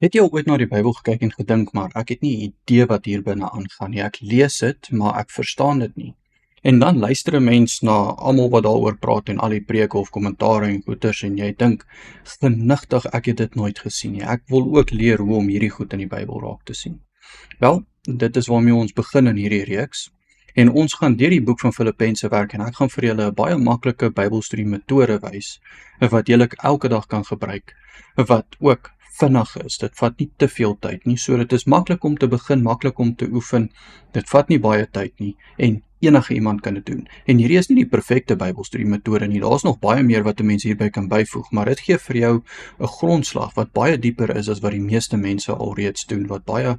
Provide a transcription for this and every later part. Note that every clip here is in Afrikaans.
Het jy al ooit na die Bybel gekyk en gedink, maar ek het nie 'n idee wat hier binne aangaan nie. Ek lees dit, maar ek verstaan dit nie. En dan luister 'n mens na almal wat daaroor praat en al die preke of kommentare en goeters en jy dink, genigtig, ek het dit nooit gesien nie. Ek wil ook leer hoe om hierdie goed in die Bybel raak te sien. Wel, dit is waarmee ons begin in hierdie reeks. En ons gaan deur die boek van Filippense werk en ek gaan vir julle 'n baie maklike Bybelstudie metode wys wat julle elke dag kan gebruik, wat ook vinnig is. Dit vat nie te veel tyd nie, so dit is maklik om te begin, maklik om te oefen. Dit vat nie baie tyd nie en enige iemand kan dit doen. En hierdie is nie die perfekte Bybelstudie metode nie. Daar's nog baie meer wat 'n mens hierby kan byvoeg, maar dit gee vir jou 'n grondslag wat baie dieper is as wat die meeste mense alreeds doen, wat baie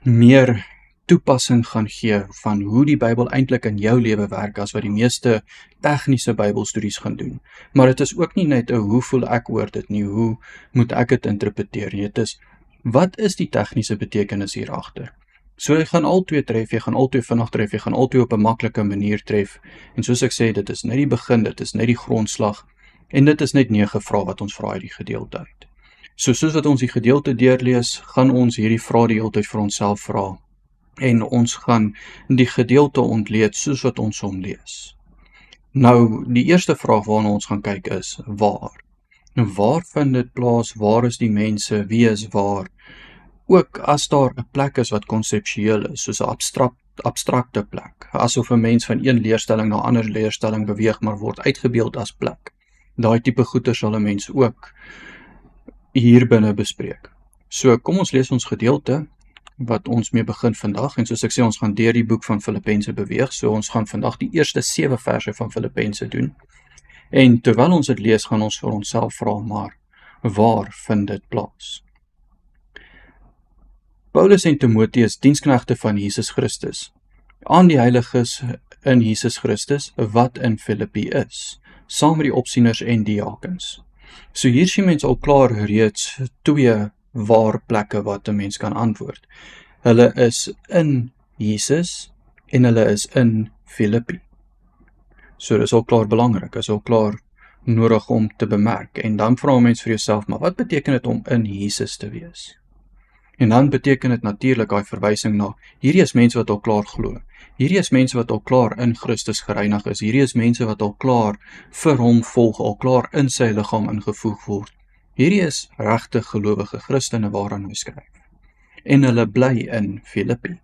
meer toepassing gaan gee van hoe die Bybel eintlik in jou lewe werk as wat die meeste tegniese Bybelstudies gaan doen. Maar dit is ook nie net 'n hoe voel ek oor dit nie, hoe moet ek dit interpreteer nie. Dit is, wat is die tegniese betekenis hier agter? So jy gaan albei tref, jy gaan albei vinnig tref, jy gaan albei op 'n maklike manier tref. En soos ek sê, dit is net die begin, dit is net die grondslag en dit is net 9 vrae wat ons vra uit die gedeelte uit. So soos wat ons die gedeelte deurlees, gaan ons hierdie vrae die hele tyd vir onsself vra. En ons gaan die gedeelte ontleed soos wat ons hom lees. Nou, die eerste vraag waarna ons gaan kyk is, waar? Nou, waar vind dit plaas? Waar is die mense? Wie is waar? Ook as daar 'n plek is wat konseptueel is, soos 'n abstrakte plek, asof 'n mens van een leerstelling na 'n ander leerstelling beweeg, maar word uitgebeeld as plek. Daai tipe goeie sal 'n mens ook hier binne bespreek. So, kom ons lees ons gedeelte wat ons mee begin vandag, en soos ek sê, ons gaan deur die boek van Filippense beweeg, so ons gaan vandag die eerste 7 verse van Filippense doen, en terwyl ons dit lees, gaan ons vir onsself vra, maar waar vind dit plaas? Paulus en Timoteus, diensknegte van Jesus Christus, aan die heiliges in Jesus Christus, wat in Filippi is, saam met die opsieners en diakens. So hier sien mens al klaar reeds 2 waar plekke wat 'n mens kan antwoord. Hulle is in Jesus en hulle is in Filippi. So dis al klaar belangrik, is al klaar nodig om te bemerk. En dan vra 'n mens vir jouself, maar wat beteken dit om in Jesus te wees? En dan beteken dit natuurlik daai verwysing na, hierdie is mense wat al klaar glo. Hierdie is mense wat al klaar in Christus gereinig is. Hierdie is mense wat al klaar vir hom volg, al klaar in sy liggaam ingevoeg word. Hierdie is regte gelowige Christene waaraan hy skryf. En hulle bly in Filippi.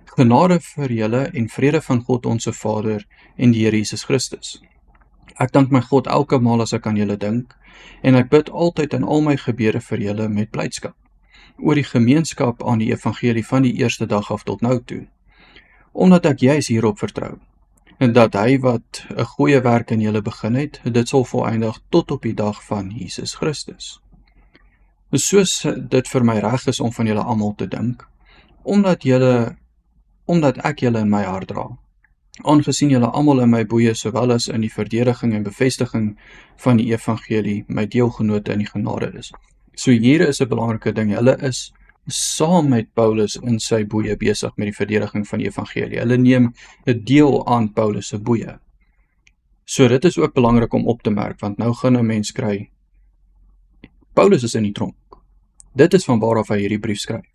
Genade vir julle en vrede van God onsse Vader en die Here Jesus Christus. Ek dank my God elke maal as ek aan julle dink, en ek bid altyd in al my gebede vir julle met blydskap, oor die gemeenskap aan die evangelie van die eerste dag af tot nou toe, omdat ek juis hierop vertrou, en dat hy wat 'n goeie werk in julle begin het, dit sal volëindig tot op die dag van Jesus Christus. Soos dit vir my reg is om van julle almal te dink, omdat ek julle in my hart dra, aangesien julle almal in my boeye, sowel as in die verdediging en bevestiging van die evangelie, my deelgenote in die genade is. So hier is 'n belangrike ding, hulle is saam met Paulus in sy boeye besig met die verdediging van die evangelie. Hulle neem 'n deel aan Paulus se boeye. So dit is ook belangrik om op te merk, want nou gaan 'n mens kry, Paulus is in die tronk. Dit is van waaraf hy hierdie brief skryf.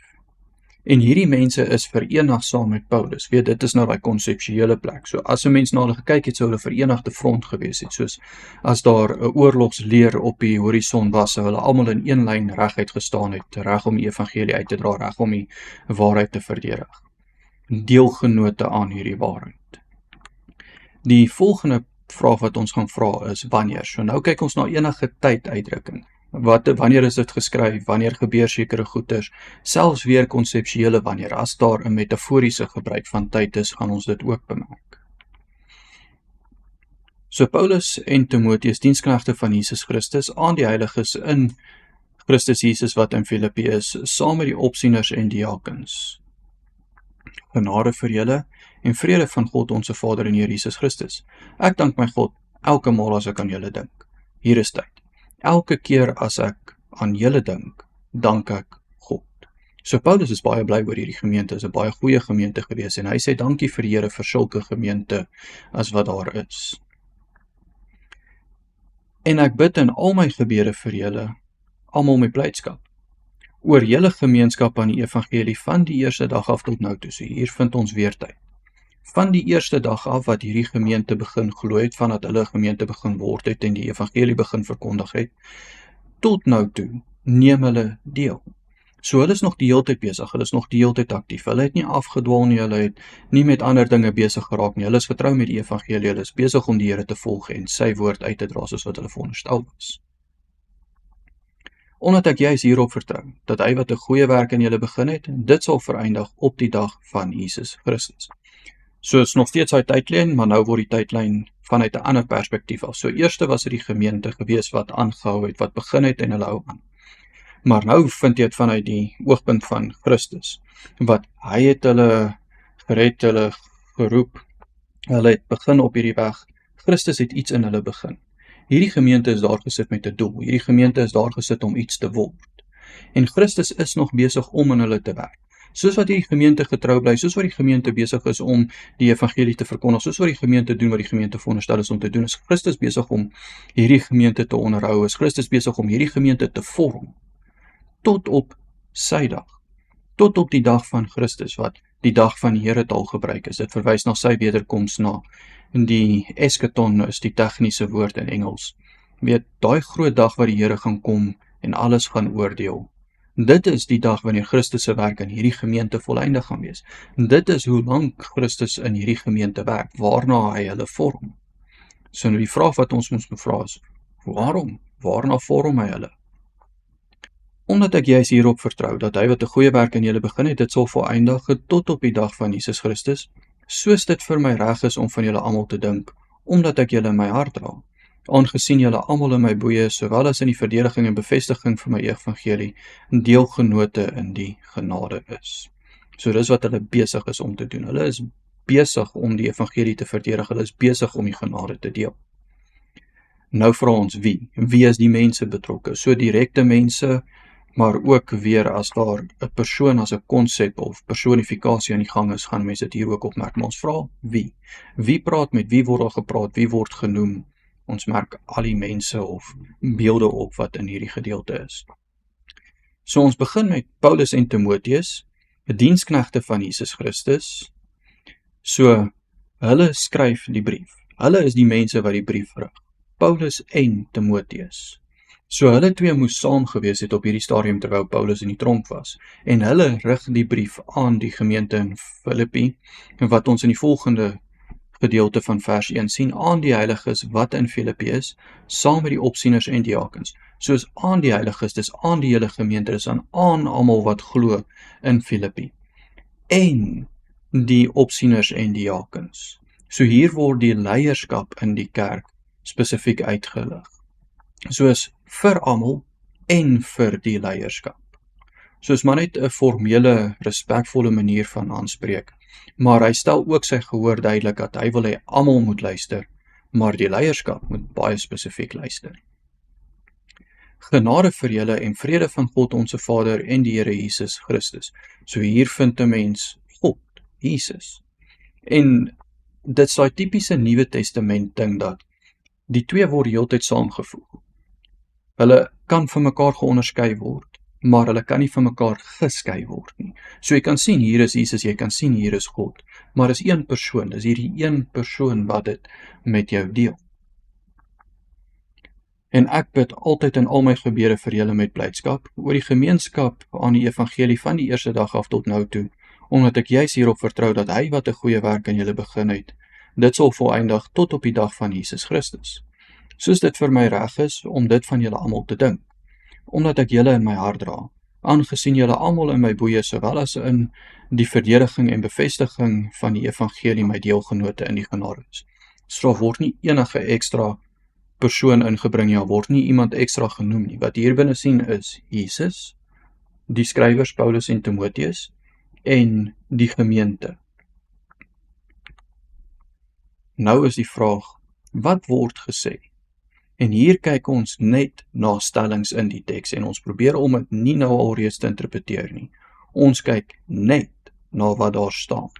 En hierdie mense is verenig saam met Paulus. Weet, dit is nou daai konseptuele plek. So as 'n mens na hulle gekyk het, sou hulle verenigde front gewees het. Soos as daar 'n oorlogsleer op die horison was, sou hulle almal in een lyn reguit gestaan het, reg om die evangelie uit te dra, reg om die waarheid te verdedig. Deelgenote aan hierdie waarheid. Die volgende vraag wat ons gaan vra is, wanneer? So nou kyk ons na enige tyduitdrukking. Wanneer is dit geskryf, wanneer gebeur sekere goeters, selfs weer konseptuele wanneer, as daar 'n metaforiese gebruik van tyd is, gaan ons dit ook bemerk. So Paulus en Timoteus, diensknegte van Jesus Christus, aan die heiliges in Christus Jesus wat in Filippi is, saam met die opsieners en diakens. Genade vir julle en vrede van God onsse Vader en Here Jesus Christus. Ek dank my God elke maal as ek aan julle dink. Hier is tyd. Elke keer as ek aan julle dink, dank ek God. So Paulus is baie bly oor hierdie gemeente, is 'n baie goeie gemeente gewees, en hy sê dankie vir die Here vir sulke gemeente as wat daar is. En ek bid in al my gebede vir julle almal met blydskap oor julle gemeenskap aan die evangelie van die eerste dag af tot nou toe. So hier vind ons weer tyd. Van die eerste dag af wat hierdie gemeente begin glo het, vandat hulle gemeente begin word het en die evangelie begin verkondig het, tot nou toe neem hulle deel. So hulle is nog die hele tyd besig, hulle is nog die hele tyd aktief, hulle het nie afgedwaal nie, hulle het nie met ander dinge besig geraak nie, hulle is getrou met die evangelie, hulle is besig om die Here te volg en sy woord uit te dra soos wat hulle veronderstel was. Omdat ek juis hierop vertrou, dat hy wat 'n goeie werk in julle begin het, dit sal vereindig op die dag van Jesus Christus. So is nog steeds hy tydlyn, maar nou word die tydlyn vanuit 'n ander perspektief af. So eerste was dit die gemeente gewees wat aangehou het, wat begin het en hulle hou aan. Maar nou vind jy dit vanuit die oogpunt van Christus, wat hy het hulle gered, hulle geroep, hulle het begin op hierdie weg. Christus het iets in hulle begin. Hierdie gemeente is daar gesit met 'n doel, hierdie gemeente is daar gesit om iets te word. En Christus is nog besig om in hulle te werk. Soos wat hierdie gemeente getrou bly, soos wat die gemeente besig is om die evangelie te verkondig, soos wat die gemeente doen wat die gemeente veronderstel is om te doen, is Christus besig om hierdie gemeente te onderhou, is Christus besig om hierdie gemeente te vorm, tot op sy dag, tot op die dag van Christus, wat die dag van die Here taal gebruik is. Dit verwys na sy wederkoms, na die eschaton is die tegniese woord in Engels. Weet, daai groot dag waar die Here gaan kom en alles gaan oordeel. Dit is die dag wanneer Christus se werk in hierdie gemeente voleindig gaan wees. Dit is hoe lank Christus in hierdie gemeente werk, waarna hy hulle vorm. So nou die vraag wat ons moet vra is, waarom? Waarna vorm hy hulle? Omdat ek juis hierop vertrou, dat hy wat 'n goeie werk in julle begin het, dit sal voleindig tot op die dag van Jesus Christus, soos dit vir my reg is om van julle almal te dink, omdat ek julle in my hart dra, aangesien julle almal in my boeye, sowel as in die verdediging en bevestiging van my evangelie, deelgenote in die genade is. So dis wat hulle besig is om te doen. Hulle is besig om die evangelie te verdedig, hulle is besig om die genade te deel. Nou vra ons wie? Wie is die mense betrokke? So direkte mense, maar ook weer as daar 'n persoon as 'n konsep of personifikasie aan die gang is, gaan mense dit hier ook opmerk. Maar ons vra wie? Wie praat met wie word daar gepraat? Wie word genoem? Ons merk al die mense of beelde op wat in hierdie gedeelte is. So ons begin met Paulus en Timoteus, diensknegte van Jesus Christus. So hulle skryf die brief. Hulle is die mense wat die brief rig. Paulus en Timoteus. So hulle twee moes saam gewees het op hierdie stadium terwyl Paulus in die tronk was. En hulle rig die brief aan die gemeente in Filippi, wat ons in die volgende gedeelte van vers 1 sien, aan die heiliges wat in Filippi is, saam met die opsieners en diakens. Soos aan die heiliges, dis aan die hele gemeente, dis aan almal wat glo in Filippi. En die opsieners en diakens. So hier word die leierskap in die kerk spesifiek uitgelig. Soos vir almal en vir die leierskap. Soos maar net 'n formele, respekvolle manier van aanspreek. Maar hy stel ook sy gehoor duidelik dat hy wil hê almal moet luister, maar die leierskap moet baie spesifiek luister. Genade vir julle en vrede van God onsse Vader en die Here Jesus Christus. So hier vind 'n mens God, Jesus. En dit is daai tipiese Nuwe Testament ding dat die twee word heeltyd saamgevoeg. Hulle kan van mekaar geonderskei word, maar hulle kan nie van mekaar geskei word nie. So jy kan sien hier is Jesus, jy kan sien hier is God, maar is een persoon, is hierdie een persoon wat dit met jou deel. En ek bid altyd in al my gebede vir julle met blydskap, oor die gemeenskap aan die evangelie van die eerste dag af tot nou toe, omdat ek juis hierop vertrou dat hy wat 'n goeie werk in julle begin het, dit sal voleindig tot op die dag van Jesus Christus. Soos dit vir my reg is om dit van julle almal te dink, omdat ek julle in my hart dra, aangesien julle almal in my boeye, sowel as in die verdediging en bevestiging van die evangelie my deelgenote in die genade is. So word nie enige ekstra persoon ingebring, ja, word nie iemand ekstra genoem nie. Wat hier binne sien is Jesus, die skrywers Paulus en Timoteus, en die gemeente. Nou is die vraag, wat word gesê? En hier kyk ons net na stellings in die teks en ons probeer om dit nie nou alreeds te interpreteer nie. Ons kyk net na wat daar staan.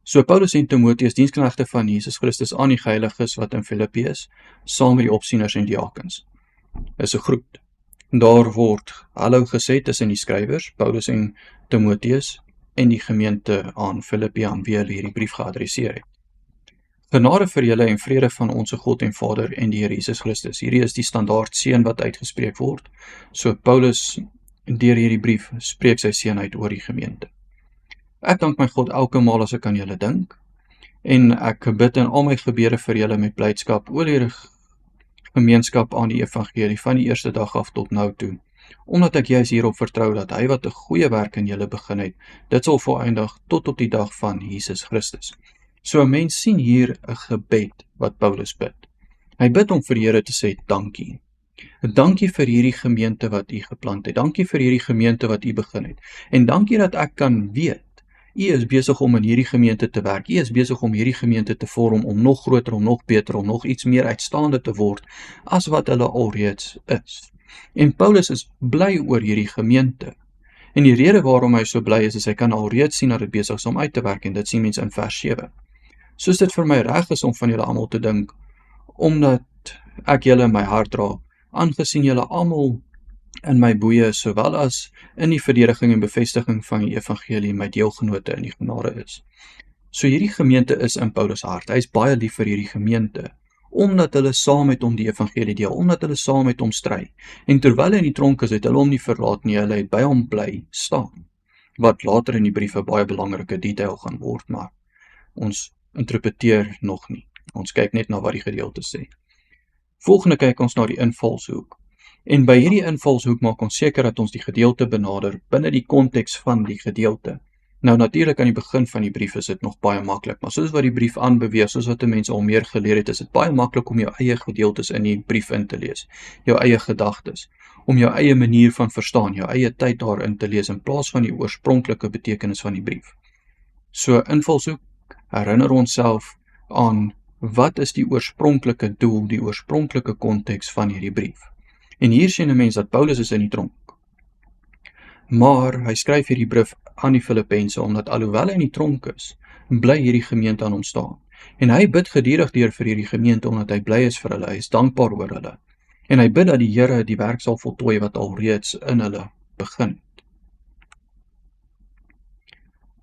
So Paulus en Timoteus, diensknegte van Jesus Christus aan die heiliges wat in Filippi is, saam met die opsieners en diakens. Is 'n groet. Daar word hallo gesê tussen die skrywers, Paulus en Timoteus, en die gemeente aan Filippi aan wie hulle hierdie brief geadresseer het. Genade vir julle en vrede van ons God en Vader en die Here Jesus Christus. Hierdie is die standaard seën wat uitgespreek word. So Paulus deur hierdie brief spreek sy seën uit oor die gemeente. Ek dank my God elke maal as ek aan julle dink, en ek bid in al my gebede vir julle met blydskap oor die gemeenskap aan die evangelie van die eerste dag af tot nou toe, omdat ek juis hierop vertrou dat hy wat 'n goeie werk in julle begin het, dit sal volëindig tot op die dag van Jesus Christus. So 'n mens sien hier 'n gebed wat Paulus bid. Hy bid om vir die Here te sê dankie. Dankie vir hierdie gemeente wat u geplant het. Dankie vir hierdie gemeente wat u begin het. En dankie dat ek kan weet, u is besig om in hierdie gemeente te werk. U is besig om hierdie gemeente te vorm, om nog groter, om nog beter, om nog iets meer uitstaande te word, as wat hulle alreeds is. En Paulus is bly oor hierdie gemeente. En die rede waarom hy so bly is hy kan alreeds sien dat dit besig is om uit te werk, en dit sien mens in vers 7. Soos dit vir my reg is om van julle almal te dink, omdat ek julle in my hart dra, aangesien julle almal in my boeye, sowel as in die verdediging en bevestiging van die evangelie my deelgenote in die genade is. So hierdie gemeente is in Paulus hart. Hy is baie lief vir hierdie gemeente, omdat hulle saam met hom die evangelie deel, omdat hulle saam met hom stry. En terwyl hy in die tronk is, het hulle hom nie verlaat nie, hulle het by hom bly staan, wat later in die brief 'n baie belangrike detail gaan word, maar ons interpreteer nog nie. Ons kyk net na wat die gedeelte sê. Volgende kyk ons na die invalshoek. En by hierdie invalshoek maak ons seker dat ons die gedeelte benader binne die konteks van die gedeelte. Nou natuurlik aan die begin van die brief is dit nog baie maklik, maar soos wat die brief aanbeweeg, soos wat mense al meer geleer het, is dit baie maklik om jou eie gedeeltes in die brief in te lees, jou eie gedagtes, om jou eie manier van verstaan, jou eie tyd daarin te lees, in plaas van die oorspronklike betekenis van die brief. So invalshoek, herinner onsself aan wat is die oorspronklike doel, die oorspronklike konteks van hierdie brief. En hier sien 'n mens dat Paulus is in die tronk. Maar hy skryf hierdie brief aan die Filippense, omdat alhoewel hy in die tronk is, bly hierdie gemeente aan hom staan. En hy bid gedurig deur vir hierdie gemeente, omdat hy bly is vir hulle, hy is dankbaar oor hulle. En hy bid dat die Here die werk sal voltooi wat alreeds in hulle begin het.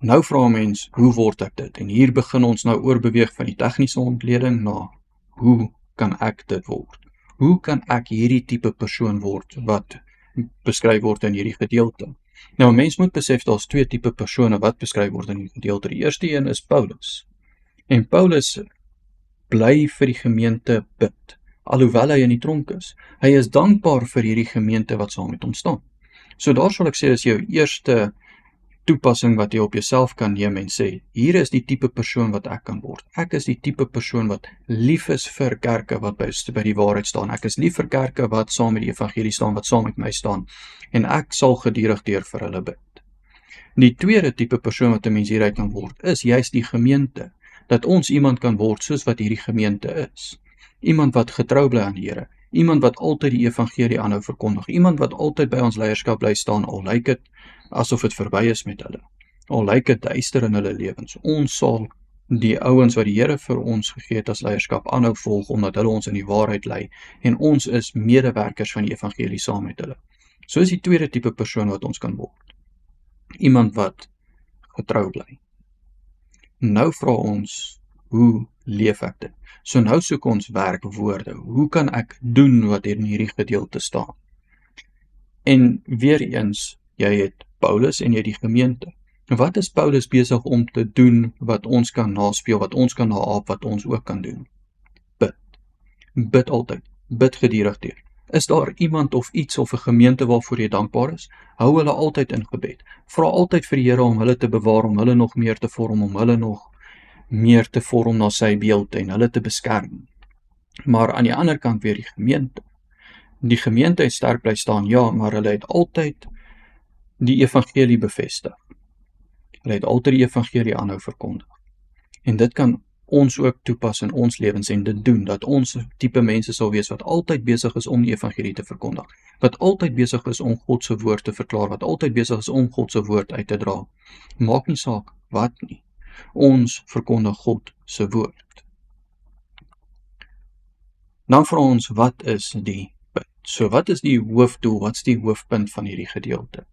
Nou vra 'n mens, hoe word ek dit? En hier begin ons nou oorbeweeg van die tegniese ontleding na, hoe kan ek dit word? Hoe kan ek hierdie tipe persoon word wat beskryf word in hierdie gedeelte? Nou, 'n mens moet besef daar's twee tipe persone wat beskryf word in die gedeelte. Die eerste een is Paulus. En Paulus bly vir die gemeente bid, alhoewel hy in die tronk is. Hy is dankbaar vir hierdie gemeente wat saam met hom staan. So daar sal ek sê is jou eerste toepassing wat jy op jouself kan neem en sê, hier is die tipe persoon wat ek kan word. Ek is die tipe persoon wat lief is vir kerke wat by die waarheid staan. Ek is lief vir kerke wat saam met die evangelie staan, wat saam met my staan. En ek sal gedurig deur vir hulle bid. Die tweede tipe persoon wat 'n mens hieruit kan word, is juist die gemeente. Dat ons iemand kan word soos wat hierdie gemeente is. Iemand wat getrou bly aan die Here. Iemand wat altyd die evangelie aanhou verkondig. Iemand wat altyd by ons leierskap bly staan, al lyk dit asof dit verby is met hulle. Al lyk dit duister in hulle lewens. Ons sal die ouens wat die Here vir ons gegee het as leierskap aanhou volg, omdat hulle ons in die waarheid lei, en ons is medewerkers van die evangelie saam met hulle. So is die tweede tipe persoon wat ons kan word. Iemand wat getrou bly. Nou vra ons, hoe leef ek dit? So nou soek ons werkwoorde. Hoe kan ek doen wat in hierdie gedeelte staan? En weer eens, jy het Paulus en jy die gemeente. Wat is Paulus besig om te doen wat ons kan naspeel, wat ons kan naap, wat ons ook kan doen? Bid. Bid altyd. Bid gedurig deur. Is daar iemand of iets of 'n gemeente waarvoor jy dankbaar is? Hou hulle altyd in gebed. Vra altyd vir die Here om hulle te bewaar, om hulle nog meer te vorm, om hulle nog meer te vorm na sy beeld en hulle te beskerm. Maar aan die ander kant weer die gemeente. Die gemeente het sterk bly staan, ja, maar hulle het altyd die evangelie bevestig. Hulle het altyd die evangelie aanhou verkondig. En dit kan ons ook toepas in ons lewens en dit doen, dat ons tipe mense sal wees wat altyd besig is om die evangelie te verkondig, wat altyd besig is om God se woord te verklaar, wat altyd besig is om God se woord uit te dra. Maak nie saak wat nie. Ons verkondig God se woord. Dan vra ons, wat is die bid? So wat is die hoofdoel, wat is die hoofpunt van hierdie gedeelte?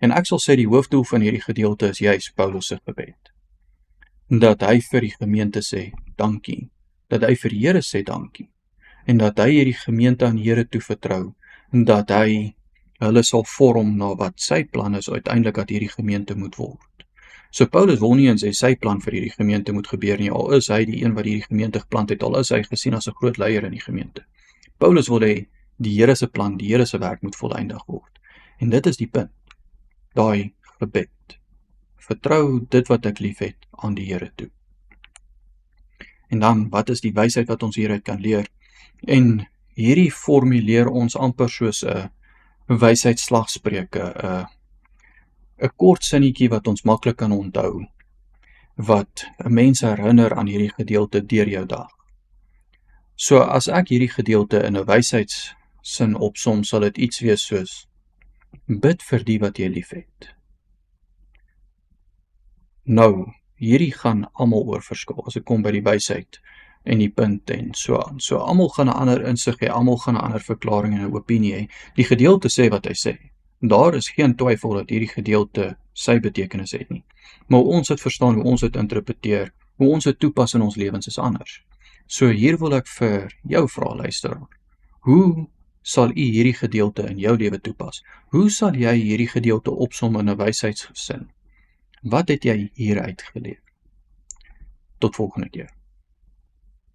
En ek sal sê die hoofdoel van hierdie gedeelte is juis Paulus se gebed. Dat hy vir die gemeente sê, dankie. Dat hy vir die Here sê dankie. En dat hy hierdie gemeente aan die Here toevertrou, en dat hy hulle sal vorm na wat sy plan is uiteindelik dat hierdie gemeente moet word. So Paulus wil nie in sy plan vir hierdie gemeente moet gebeur nie, al is hy die een wat hierdie gemeente geplant het, al is hy gesien as 'n groot leier in die gemeente. Paulus wil hê die Here se plan, die Here se werk moet volëindig word. En dit is die punt, daai gebed. Vertrou dit wat ek lief het aan die Here toe. En dan, wat is die wysheid wat ons hieruit kan leer? En hierdie formuleer ons amper soos 'n wysheidslagspreuke, 'n kort sinnetjie wat ons maklik kan onthou, wat 'n mens herinner aan hierdie gedeelte deur jou dag. So as ek hierdie gedeelte in 'n wysheidssin opsom, sal dit iets wees soos: bid vir die wat jy liefhet. Nou, hierdie gaan almal oor verskil as ek kom by die wysheid en die punt en so aan. So almal gaan 'n ander insig hê, almal gaan 'n ander verklaring en 'n opinie hê. Die gedeelte sê wat hy sê. Daar is geen twyfel dat hierdie gedeelte sy betekenis het nie. Maar hoe ons dit verstaan, hoe ons dit interpreteer, hoe ons dit toepas in ons lewens is anders. So hier wil ek vir jou vra, luisteraar. Hoe sal u hierdie gedeelte in jou lewe toepas? Hoe sal jy hierdie gedeelte opsom in 'n wysheidssin? Wat het jy hieruit geleer? Tot volgende keer.